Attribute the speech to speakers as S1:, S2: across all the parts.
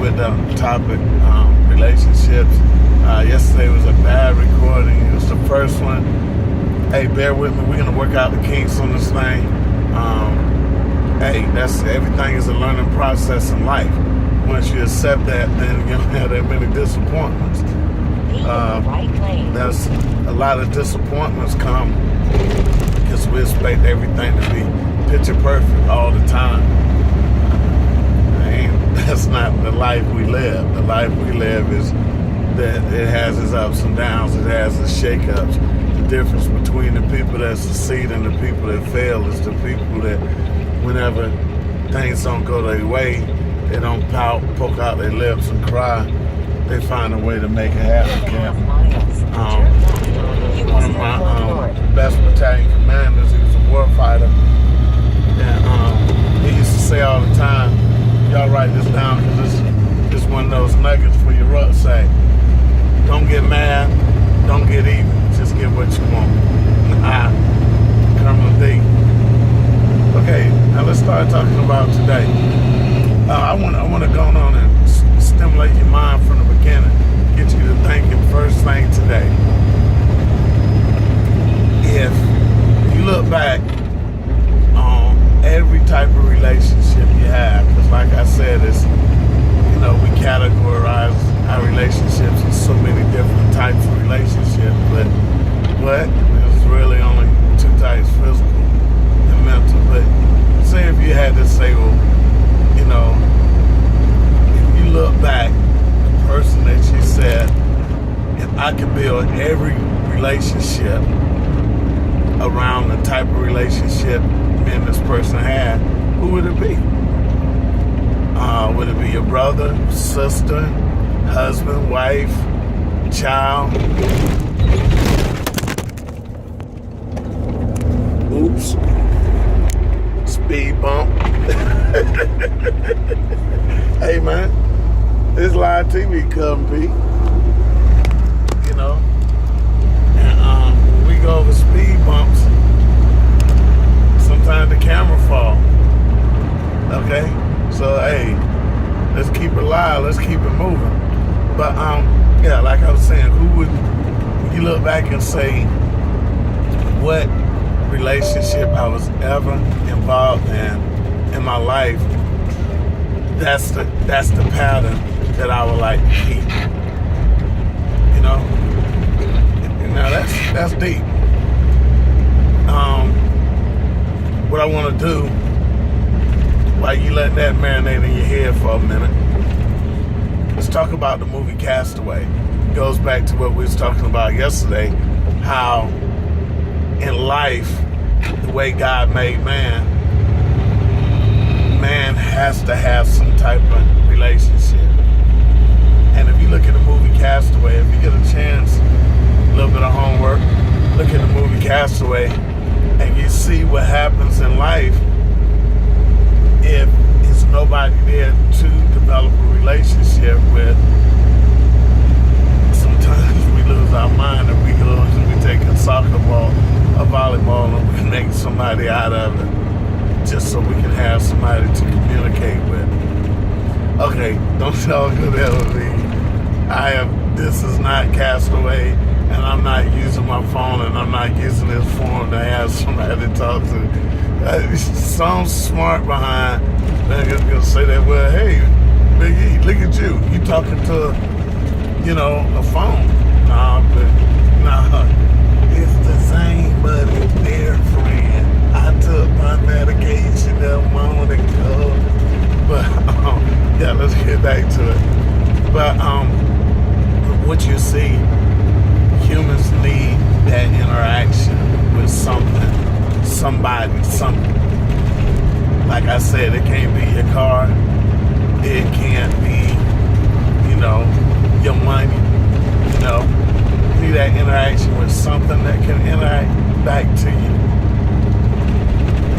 S1: with the topic, relationships. Yesterday was a bad recording. It was the first one. Hey, bear with me. We're gonna work out the kinks on this thing. Hey, everything is a learning process in life. Once you accept that, then you don't have that many disappointments. There's a lot of disappointments come because we expect everything to be picture perfect all the time. And that's not the life we live. The life we live is that it has its ups and downs. It has its shake-ups. The difference between the people that succeed and the people that fail is the people that whenever things don't go their way, they don't poke out their lips and cry. They find a way to make it happen, Camp. One of my best battalion commanders, he was a war fighter. And he used to say all the time, y'all write this down because it's one of those nuggets for your rucksack. Don't get mad, don't get even, just get what you want. Colonel D. Okay, now let's start talking about today. I want to go on and stimulate your mind from the beginning, get you to thinking first thing today. If you look back on every type of relationship you have, because like I said, it's, we categorize our relationships in so many different types of relationships, but there's really only two types, physical and mental. But say if you had to say, well, if you look back, the person that you said, if I could build every relationship around the type of relationship me and this person had, who would it be? Would it be your brother, sister, husband, wife, child? Oops. Speed bump. Hey man, this live TV couldn't be. And when we go over speed bumps, sometimes the camera fall. Okay? So hey, let's keep it live, let's keep it moving. But like I was saying, who would you look back and say what relationship I was ever involved in my life, that's the pattern that I would like to keep. Now that's deep. What I want to do, while you let that marinate in your head for a minute, let's talk about the movie Castaway. It goes back to what we was talking about yesterday, how in life, the way God made man has to have some type of relationship. And if you look at the movie Castaway, if you get a chance, a little bit of homework, look at the movie Castaway, and you see what happens in life if it's nobody there to develop a relationship with. Sometimes we lose our mind and we take a soccer ball, a volleyball, and we make somebody out of it just so we can have somebody to communicate with. Okay, don't y'all go there with me. This is not Castaway, and I'm not using my phone, and I'm not using this form to have somebody to talk to. Some smart behind, they're gonna say that, well, hey, Big E, look at you. You talking to, a phone. Nah, it's the same, but it's their friend. I took my medication a moment ago. But, yeah, let's get back to it. But, what you see, humans need that interaction with somebody, something. Like I said, it can't be your car. It can't be, your money. You need that interaction with something that can interact back to you.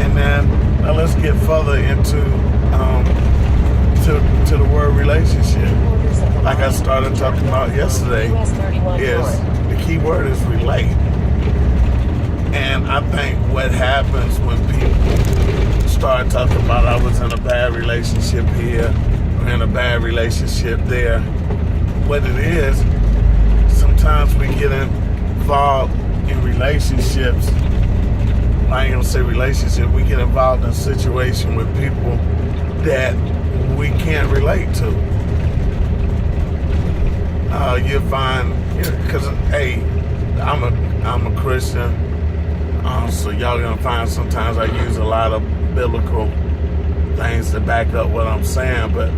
S1: And then let's get further into to the word relationship. Like I started talking about yesterday, is the key word is relate. And I think what happens when people start talking about I was in a bad relationship here, we're in a bad relationship there. What it is, sometimes we get involved in relationships. I ain't gonna say relationship. We get involved in a situation with people that we can't relate to. You'll find, because hey, I'm a Christian, so y'all gonna find sometimes I use a lot of biblical things to back up what I'm saying. But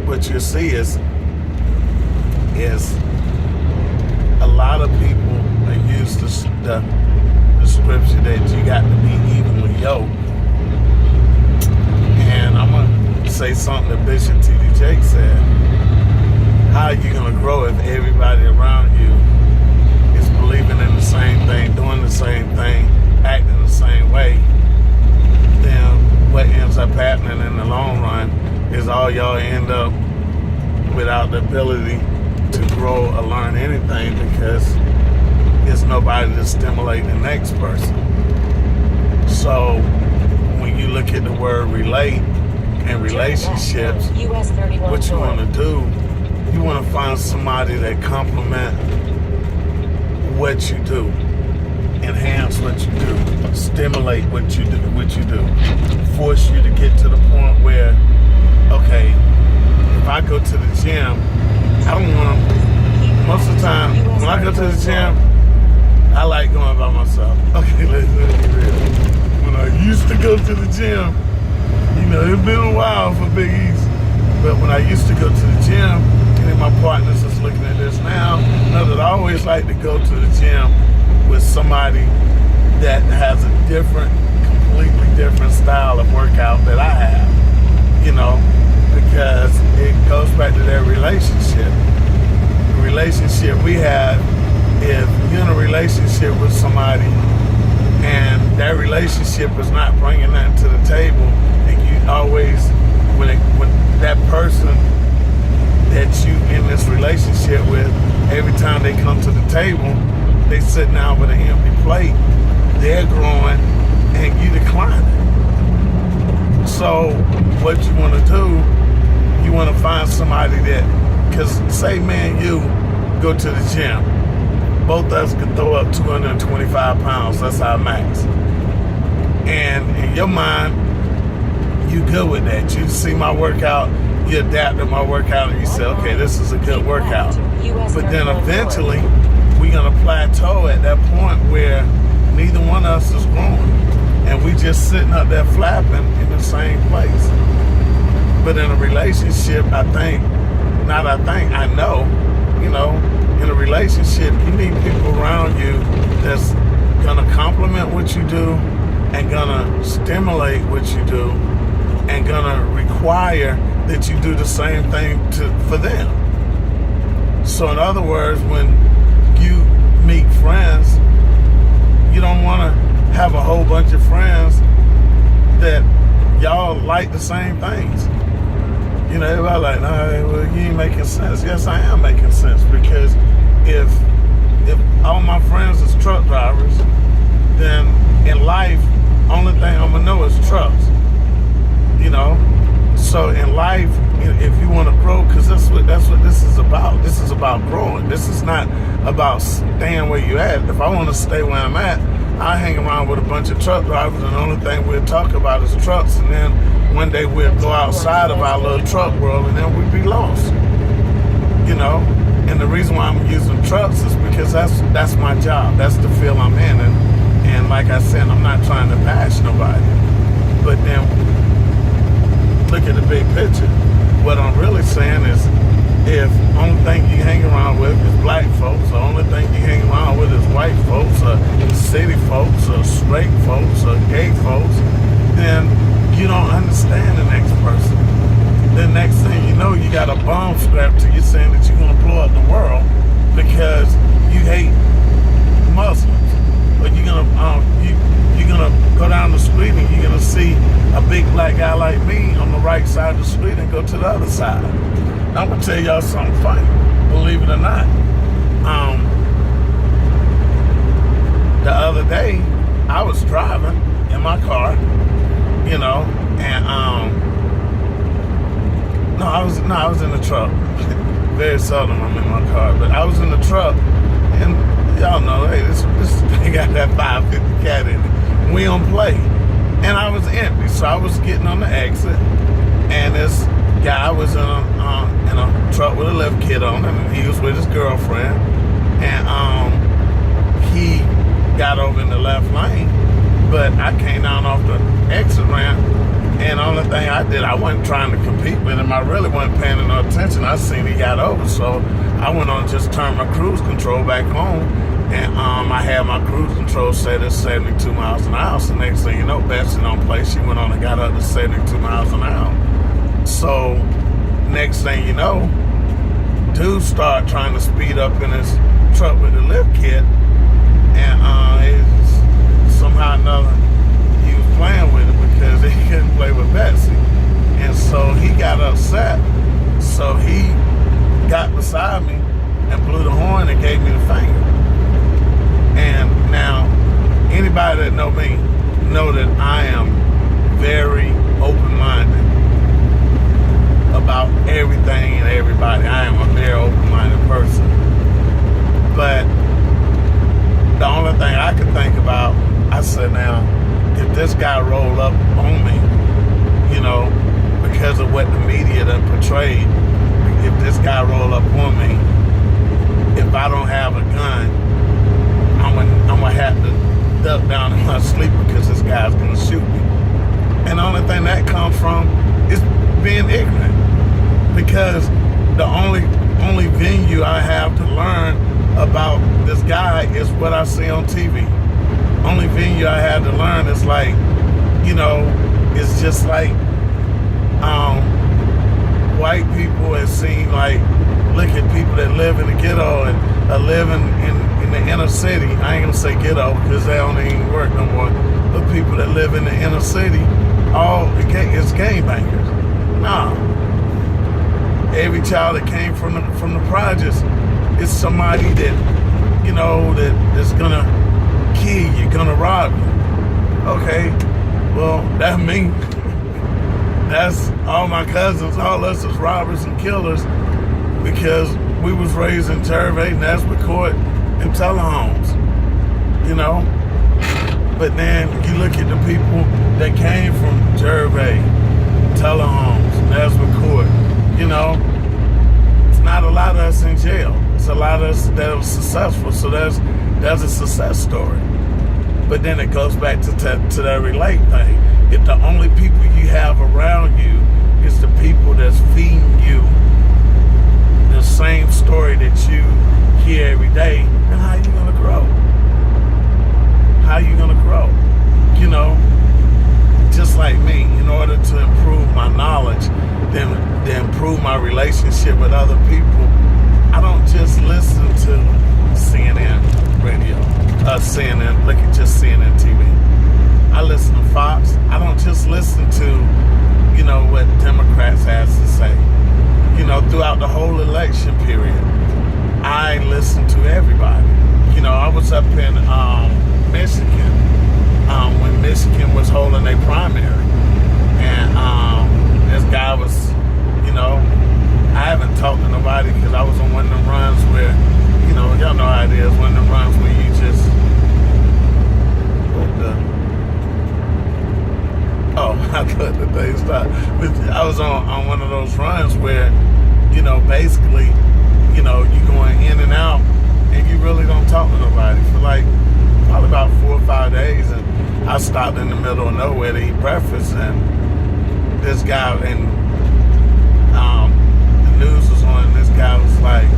S1: what you see is a lot of people that use the scripture that you got to be evenly yoked. And I'm gonna say something that Bishop T.D. Jakes said. How are you gonna grow if everybody around you is believing in the same thing, doing the same thing, acting the same way? Then what ends up happening in the long run is all y'all end up without the ability to grow or learn anything, because there's nobody to stimulate the next person. So when you look at the word relate and relationships, what you want to do, you want to find somebody that complement what you do, enhance what you do, stimulate what you do, force you to get to the point where, okay, if I go to the gym, I don't want to, most of the time, when I go to the gym, I like going by myself. Okay, let's be real. When I used to go to the gym, it's been a while for Big East, but when I used to go to the gym, and my partners is looking at this now, know that I always like to go to the gym with somebody that has a completely different style of workout that I have, because it goes back to that relationship. The relationship we have, if you're in a relationship with somebody and that relationship is not bringing nothing to the table, and you always, when that person that you in this relationship with, every time they come to the table, they sit down with an empty plate, they're growing and you declining. So what you want to do, you want to find somebody that, because say man, you go to the gym, both of us can throw up 225 pounds, that's our max. And in your mind, you good with that. You see my workout, you adapt to my workout, and you say, okay, this is a good workout. But then eventually, we're going to plateau at that point where neither one of us is growing. And we just sitting up there flapping in the same place. But in a relationship, I know, in a relationship, you need people around you that's going to complement what you do and going to stimulate what you do and going to require that you do the same thing for them. So in other words, when you meet friends, you don't want to have a whole bunch of friends that y'all like the same things. Everybody like, no, well, you ain't making sense. Yes, I am making sense, because if all my friends is truck drivers, then in life, only thing I'm gonna know is trucks. So in life, if you want to grow, because that's what this is about. This is about growing. This is not about staying where you at. If I want to stay where I'm at, I hang around with a bunch of truck drivers, and the only thing we'll talk about is trucks, and then one day we'll go outside of our little truck world, and then we'll be lost. And the reason why I'm using trucks is because that's my job. That's the field I'm in, and like I said, I'm not trying to bash nobody. But then look at the big picture. What I'm really saying is, if only thing you hang around with is black folks, the only thing you hang around with is white folks, or city folks, or straight folks, or gay folks, then you don't understand the next person. The next thing you know, you got a bomb strapped to you saying that you're going to blow up the world because you hate Muslims. But you're gonna go down the street and you're gonna see a big black guy like me on the right side of the street and go to the other side. I'm gonna tell y'all something funny, believe it or not. The other day, I was driving in my car, and I was in the truck. Very seldom I'm in my car, but I was in the truck, and y'all know, hey, this thing got that 550 cat in it. We don't play, and I was empty, so I was getting on the exit, and this guy was in a truck with a lift kit on it, and he was with his girlfriend, and he got over in the left lane, but I came down off the exit ramp. And the only thing I did, I wasn't trying to compete with him. I really wasn't paying no attention. I seen he got over, so I went on and just turned my cruise control back on. And I had my cruise control set at 72 miles an hour. So next thing you know, Betsy don't play. She went on and got up to 72 miles an hour. So next thing you know, dude started trying to speed up in his truck with the lift kit. And somehow or another, he was playing with it because he couldn't play with Betsy. And so he got upset. So he got beside me and blew the horn and gave me the finger. And now, anybody that know me know that I am very open-minded about everything and everybody. I am a very open-minded person. But the only thing I could think about, I said, now, if this guy rolled up on me, you know, because of what the media done portrayed, if this guy rolled up on me, if I don't have a gun, I'm gonna have to duck down in my sleep because this guy's gonna shoot me. And the only thing that comes from is being ignorant, because the only venue I have to learn about this guy is what I see on TV. Only venue I had to learn is like, you know, it's just like white people have seen, like, look at people that live in the ghetto and are living in the inner city. I ain't gonna say ghetto because they don't even work no more. But people that live in the inner city, it's gangbangers. Nah. Every child that came from the projects is somebody that, you know, that's gonna kill you, gonna rob you. Okay, well, that me. That's all my cousins, all us as robbers and killers, because we was raised in Gervais, Nesbitt Court, and Telehomes, you know. But then you look at the people that came from Gervais, Telehomes, Nesbitt Court, you know, it's not a lot of us in jail. It's a lot of us that was successful, so there's a success story. But then it goes back to that relate thing. If the only people you have around you is the people that's feeding you the same story that you hear every day, then how you gonna grow? How you gonna grow? You know, just like me, in order to improve my knowledge, then improve my relationship with other people, I don't just listen to CNN radio, CNN, look at just CNN TV. I listen to Fox. I don't just listen to, you know, what Democrats has to say. You know, throughout the whole election period, I listen to everybody. You know, I was up in Michigan when Michigan was holding a primary, and this guy was, you know, I haven't talked to nobody because I was on one of them runs where, you know, y'all know how it is, one of them runs where you just, I thought the thing stopped. I was on one of those runs where, you know, basically, you know, you going in and out and you really don't talk to nobody for like probably about 4 or 5 days. And I stopped in the middle of nowhere to eat breakfast, and this guy, and the news was on, and this guy was like,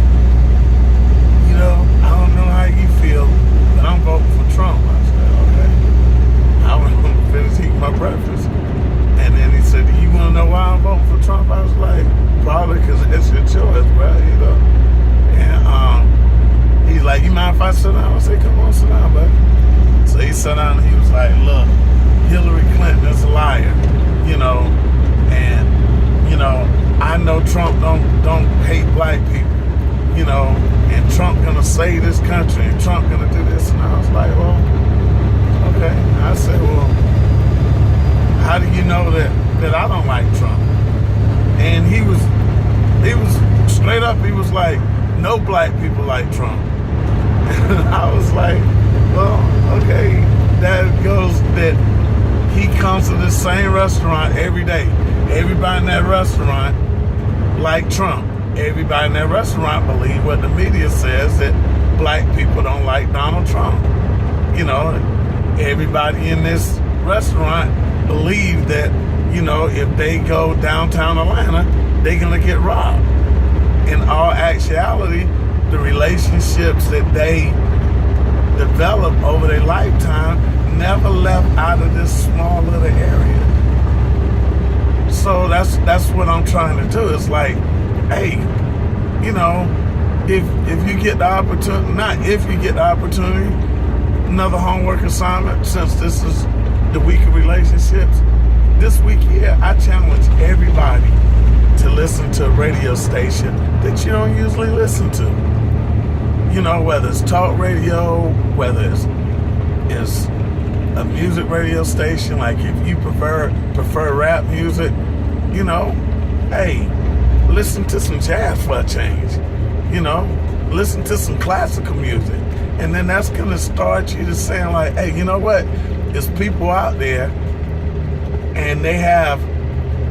S1: you know, I don't know how you feel, but I'm voting for Trump. I said, okay. I went home to finish eating my breakfast. And then he said, do you want to know why I'm voting for Trump? I was like, probably because it's your choice, bro, you know. And he's like, you mind if I sit down? I said, come on, sit down, buddy. So he sat down and he was like, look, Hillary Clinton is a liar, you know. And, you know, I know Trump don't hate black people, you know, and Trump gonna save this country, and Trump gonna do this. And I was like, well, okay. I said, well, how do you know that I don't like Trump? And he was up, he was like, no black people like Trump. And I was like, well, okay, that goes that he comes to the same restaurant every day. Everybody in that restaurant like Trump. Everybody in that restaurant believe what the media says, that black people don't like Donald Trump. You know, everybody in this restaurant believe that, you know, if they go downtown Atlanta, they're gonna get robbed. In all actuality, the relationships that they develop over their lifetime never left out of this small little area. So that's what I'm trying to do. It's like, hey, you know, if you get the opportunity, not if you get the opportunity, another homework assignment, since this is the week of relationships, this week here, I challenge everybody to listen to a radio station that you don't usually listen to. You know, whether it's talk radio, whether it's a music radio station, like if you prefer rap music, you know, hey, listen to some jazz for a change. You know, listen to some classical music. And then that's gonna start you to saying like, hey, you know what? There's people out there and they have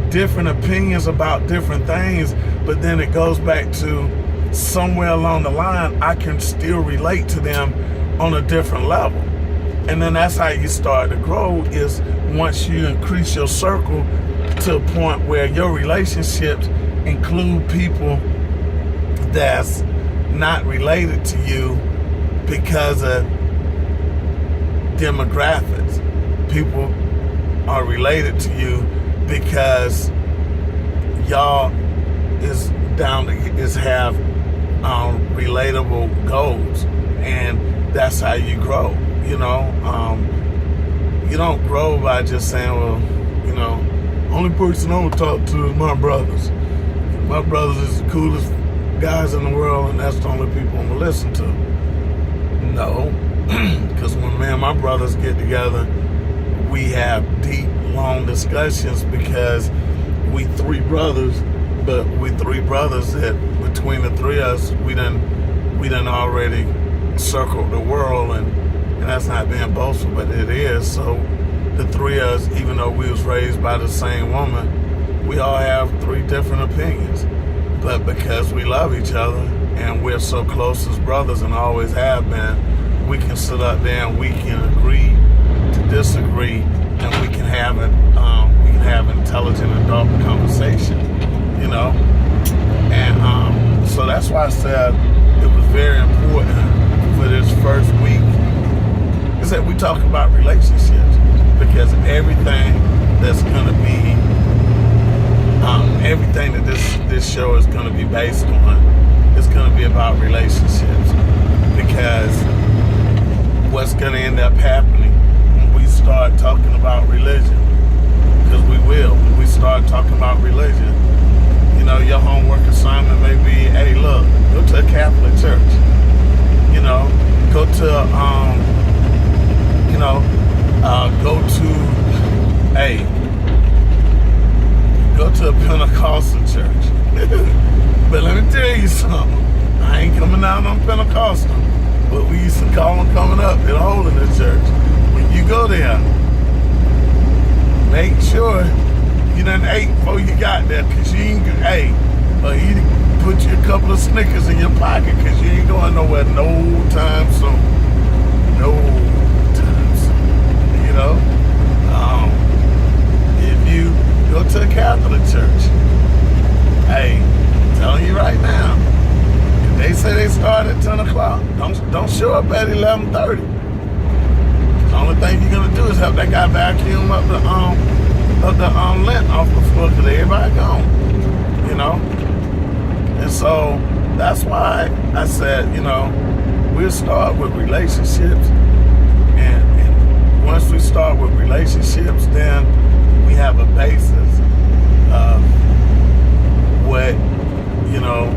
S1: different opinions about different things, but then it goes back to somewhere along the line, I can still relate to them on a different level. And then that's how you start to grow, is once you increase your circle to a point where your relationships include people that's not related to you because of demographics. People are related to you because y'all have relatable goals, and that's how you grow. You know, you don't grow by just saying, well, you know, only person I'm gonna talk to is my brothers. My brothers is the coolest guys in the world, and that's the only people I'm gonna listen to. No, because when me and my brothers get together, we have deep, long discussions, because we three brothers that between the three of us, we done already circled the world, and that's not being boastful, but it is. So the three of us, even though we was raised by the same woman, we all have three different opinions. But because we love each other and we're so close as brothers and always have been, we can sit up there and we can agree to disagree, and we can have intelligent adult conversation, you know. And so that's why I said it was very important for this first week is that we talk about relationships, because everything that's going to be everything that this show is going to be based on is going to be about relationships. Because what's going to end up happening when we start talking about religion, because we will, when we start talking about religion, you know, your homework assignment may be, hey, look, go to a Catholic church, you know, go to go to a Pentecostal church. But let me tell you something. I ain't coming out on Pentecostal, but we used to call them coming up in Holiness Church. When you go there, make sure you done ate before you got there, because you ain't, you put you a couple of Snickers in your pocket, because you ain't going nowhere no time soon. No time soon. You know? If you go to a Catholic church, hey, I'm telling you right now, if they say they start at 10 o'clock, don't show up at 11:30. The only thing you're gonna do is help that guy vacuum up the lint off the floor, because everybody gone, you know. And so that's why I said, you know, we'll start with relationships, and once we start with relationships, then we have a basis of what, you know,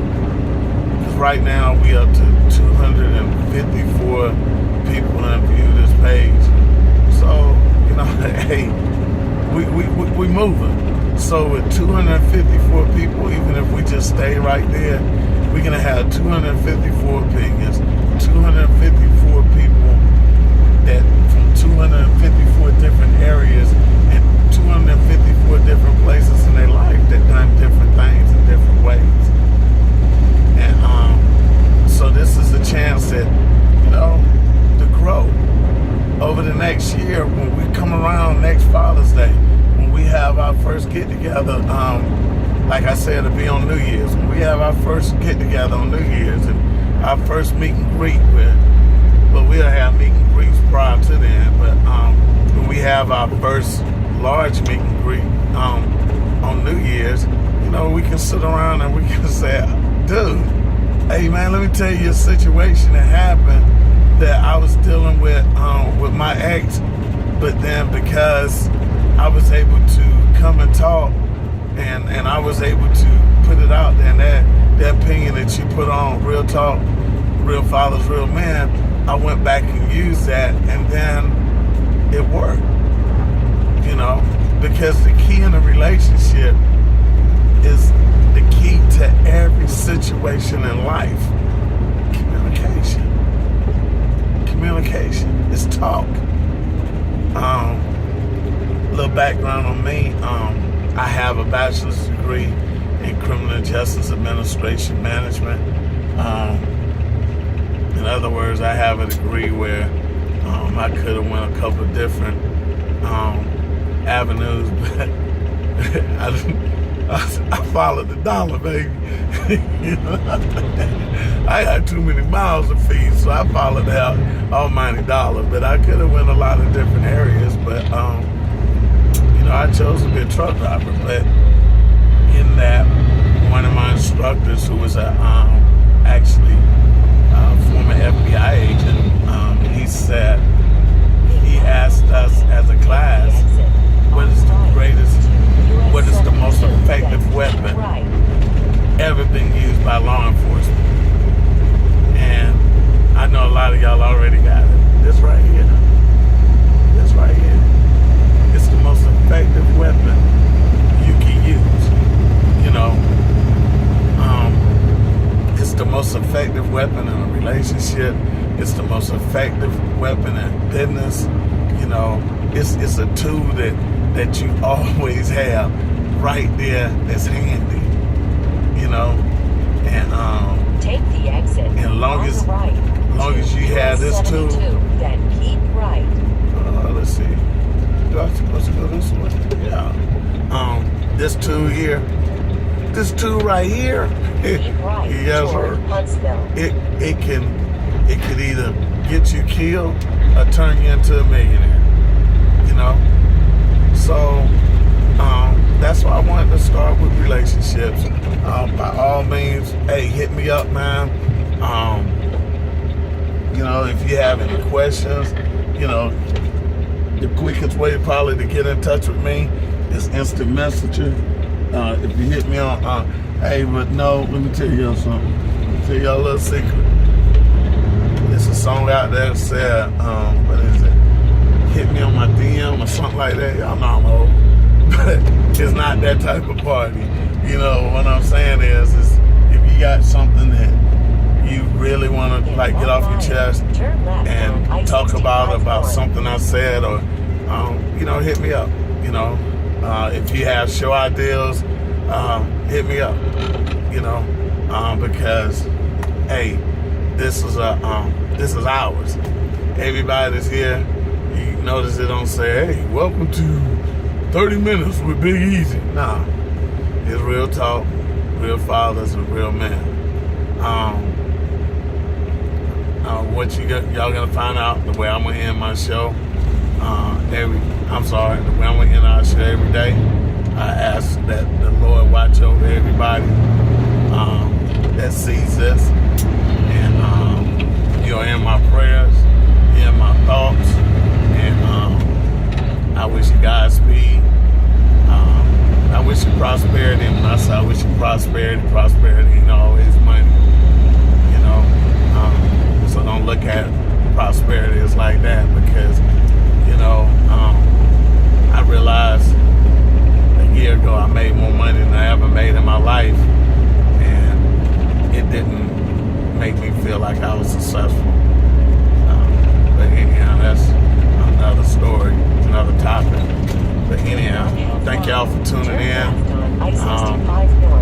S1: because right now we up to 254 people that view this page. So, you know, hey, we moving. So with 254 people, even if we just stay right there we're going to have 254 opinions, 254 people that from 254 different areas and 254 different places in their life that done different things in different ways. And so this is a chance that, to grow over the next year when we come around next Father's Day, when we have our first get together. Like I said, it'll be on New Year's. When we have our first get together on New Year's and our first meet and greet we'll have meet and greets prior to then. But when we have our first large meet and greet on New Year's, we can sit around and we can say, dude, hey man, let me tell you a situation that happened that I was dealing with my ex, but then because I was able to come and talk and I was able to put it out there, and that opinion that you put on Real Talk, Real Fathers, Real Men, I went back and used that, and then it worked, because the key in a relationship is the key to every situation in life. Communication is talk. Little background on me. I have a bachelor's degree in criminal justice administration management. In other words, I have a degree where I could have went a couple of different avenues, but I followed the dollar, baby. I had too many miles to feed, so I followed the almighty dollar. But I could have went a lot of different areas, but I chose to be a truck driver. But in that, one of my instructors, who was actually a former FBI agent, he asked us as a class, what is the most effective weapon ever been used by law enforcement? And I know a lot of y'all already got it. This right here. It's the most effective weapon you can use. It's the most effective weapon in a relationship. It's the most effective weapon in business. It's a tool that you always have right there that's handy. And
S2: take the exit.
S1: And long as you have this tool,
S2: then keep right.
S1: Let's see. Do I supposed to go this way? Yeah. This tool here. This tool right here.
S2: Keep right.
S1: Yes, sir.
S2: Huntsville.
S1: It could either get you killed or turn you into a millionaire. So that's why I wanted to start with relationships. By all means, hey, hit me up, man. If you have any questions, the quickest way probably to get in touch with me is instant messenger. If you hit me on, but no, let me tell y'all something. Let me tell y'all a little secret. There's a song out there that said, what is it? Hit me on my DM or something like that. Y'all know I'm old. But it's not that type of party. What I'm saying is if you got something that you really want to get off your chest and talk about something I said, or hit me up. If you have show ideas, hit me up. Because hey, this is ours. Everybody that's here, you notice it don't say, hey, welcome to 30 Minutes with Big Easy. Nah, it's real talk, real fathers, and real men. What y'all gonna find out the way I'm gonna end my show. The way I'm gonna end our show every day. I ask that the Lord watch over everybody that sees this, and you're in my prayers, you're in my thoughts, and I wish you Godspeed. I wish you prosperity, and when I say I wish you prosperity ain't always money, so don't look at prosperity as like that, because I realized a year ago I made more money than I ever made in my life, and it didn't y'all for tuning
S2: Turn
S1: in.
S2: left on I-65 North.